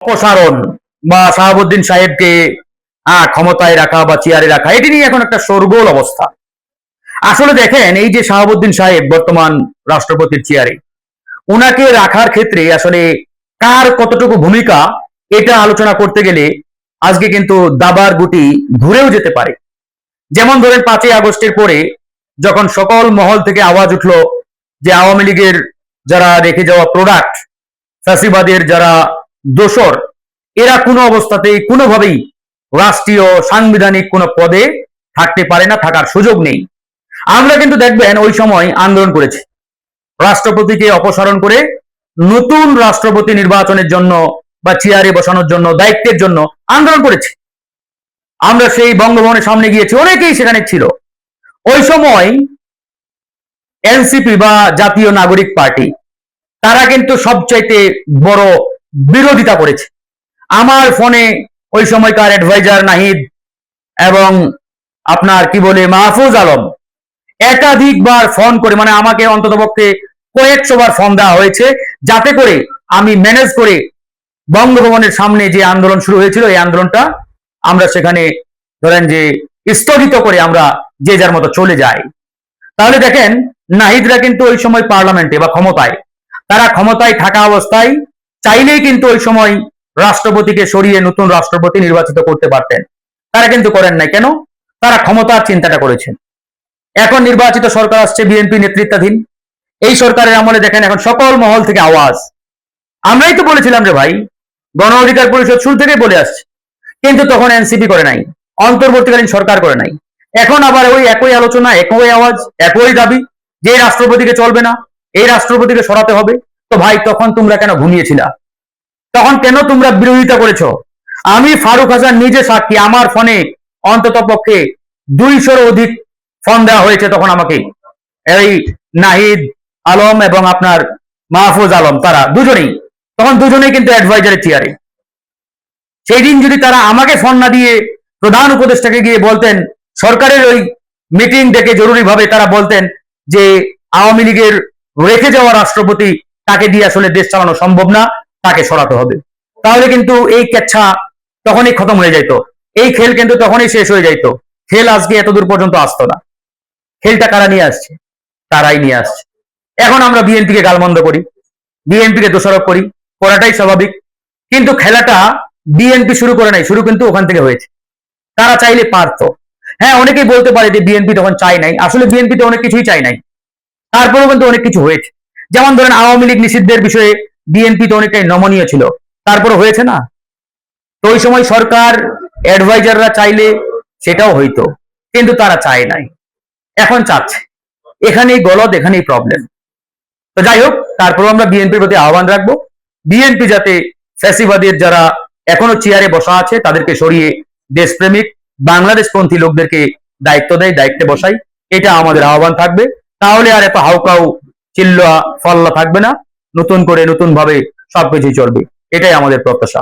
অপসারণ বা শাহাবুদ্দিন সাহেবকে ক্ষমতায় রাখা বা চেয়ারে রাখা, এটি নিয়ে এখন একটা শোরগোল অবস্থা। আসলে দেখেন, এই যে শাহাবুদ্দিন সাহেব বর্তমান রাষ্ট্রপতির চেয়ারে, উনাকে রাখার ক্ষেত্রে আসলে কার কতটুকু ভূমিকা, এটা আলোচনা করতে গেলে আজকে কিন্তু দাবার গুটি ঘুরেও যেতে পারে। যেমন ধরেন 5ই আগস্টের পরে যখন সকল মহল থেকে আওয়াজ উঠলো যে আওয়ামী লীগের যারা রেখে যাওয়া প্রোডাক্ট, ফ্যাসিবাদের যারা দোসর, এরা কোনো অবস্থাতেই কোনোভাবেই রাষ্ট্রীয় সাংবিধানিক কোনো পদে থাকতে পারে না, থাকার সুযোগ নেই। আমরা কিন্তু দেখবেন ওই সময় আন্দোলন করেছি, রাষ্ট্রপতিকে অপসারণ করে নতুন রাষ্ট্রপতি নির্বাচনের জন্য বা চেয়ারে বসানোর জন্য, দায়িত্বের জন্য আন্দোলন করেছি। আমরা সেই বঙ্গভবনের সামনে গিয়েছি, অনেকেই সেখানে ছিল। ওই সময় এনসিপি বা জাতীয় নাগরিক পার্টি, তারা কিন্তু সবচাইতে বড় বিরোধিতা করেছে। আমার ফোনে ওই সময়কার অ্যাডভাইজার নাহিদ এবং আপনার কি বলে মাহফুজ আলম একাধিকবার ফোন করে, মানে আমাকে অন্ততপক্ষে কয়েকশোবার ফোন দেওয়া হয়েছে, যাতে করে আমি ম্যানেজ করে বঙ্গভবনের সামনে যে আন্দোলন শুরু হয়েছিল, এই আন্দোলনটা আমরা সেখানে ধরেন যে স্থগিত করে আমরা যে যার মতো চলে যাই। তাহলে দেখেন, নাহিদরা কিন্তু ওই সময় পার্লামেন্টে বা ক্ষমতায়, তারা ক্ষমতায় থাকা অবস্থায় চাইলেই কিন্তু ওই সময় রাষ্ট্রপতিকে সরিয়ে নতুন রাষ্ট্রপতি নির্বাচিত করতে পারতেন। তারা কিন্তু করেন নাই। কেন? তারা ক্ষমতার চিন্তাটা করেছেন। এখন নির্বাচিত সরকার আসছে বিএনপি নেতৃত্বাধীন, এই সরকারের আমলে দেখেন এখন সকল মহল থেকে আওয়াজ। আমরাই তো বলেছিলাম যে ভাই, গণ অধিকার পরিষদ শুরু থেকেই বলে আসছে, কিন্তু তখন এনসিপি করে নাই, অন্তর্বর্তীকালীন সরকার করে নাই। এখন আবার ওই একই আলোচনা, একই আওয়াজ, একই দাবি যে রাষ্ট্রপতিকে চলবে না, এই রাষ্ট্রপতিকে সরাতে হবে। তো ভাই, তখন তোমরা কেন ঘুমিয়েছিলা? তখন কেন তোমরা বিরোধিতা করেছো? আমি ফারুক হাসান নিজে সাক্ষী, আমার ফোনে অন্তত পক্ষে 200-র অধিক ফোন দেওয়া হয়েছে তখন আমাকে, এই নাহিদ আলম এবং আপনার মাহফুজ আলম, তারা দুজনেই, তখন দুজনেই কিন্তু অ্যাডভাইজারের চেয়ারে। সেই দিন যদি তারা আমাকে ফোন না দিয়ে প্রধান উপদেষ্টাকে গিয়ে বলতেন, সরকারের ওই মিটিং ডেকে জরুরিভাবে তারা বলতেন যে আওয়ামী লীগের রেখে যাওয়া রাষ্ট্রপতি, তাকে দিয়ে আসলে দেশ চালানো সম্ভব না, তাকে সরাতে হবে, তাহলে কিন্তু এই কেচ্ছা তখনই খতম হয়ে যাইতো। এই খেল কিন্তু তখনই শেষ হয়ে যাইতো। খেল আজকে এতদূর পর্যন্ত আসতো না। খেলটা কারা নিয়ে আসছে? তারাই নিয়ে আসছে। এখন আমরা বিএনপিকে গালমন্দ করি, বিএনপিকে দোষারোপ করি, করাটাই স্বাভাবিক। কিন্তু খেলাটা বিএনপি শুরু করে নাই, শুরু কিন্তু ওখান থেকে হয়েছে। তারা চাইলে পারতো। হ্যাঁ, অনেকেই বলতে পারে যে বিএনপি তখন চাই নাই, আসলে বিএনপিতে অনেক কিছুই চাই নাই, তারপরেও কিন্তু অনেক কিছু হয়েছে। যেমন ধরেন আওয়ামী লীগ নিষিদ্ধের বিষয়ে বিএনপি তো অনেকটাই নমনীয় ছিল, তারপরে হয়েছে না? তো ওই সময় সরকার, অ্যাডভাইজাররা চাইলে সেটাও হইতো, কিন্তু তারা চায় নাই, এখন চাচ্ছে। এখানেই গলদ, এখানেই প্রবলেম। তো যাই হোক, তারপরেও আমরা বিএনপির প্রতি আহ্বান রাখবো, বিএনপি যাতে ফ্যাসিবাদের যারা এখনো চেয়ারে বসা আছে তাদেরকে সরিয়ে দেশপ্রেমিক বাংলাদেশপন্থী লোকদেরকে দায়িত্ব দেয়, দায়িত্বে বসাই, এটা আমাদের আহ্বান থাকবে। তাহলে আর এত হাউকাউ চিল্লা ফাল্লা থাকবে না, নতুন করে নতুন ভাবে সবকিছুই চলবে, এটাই আমাদের প্রত্যাশা।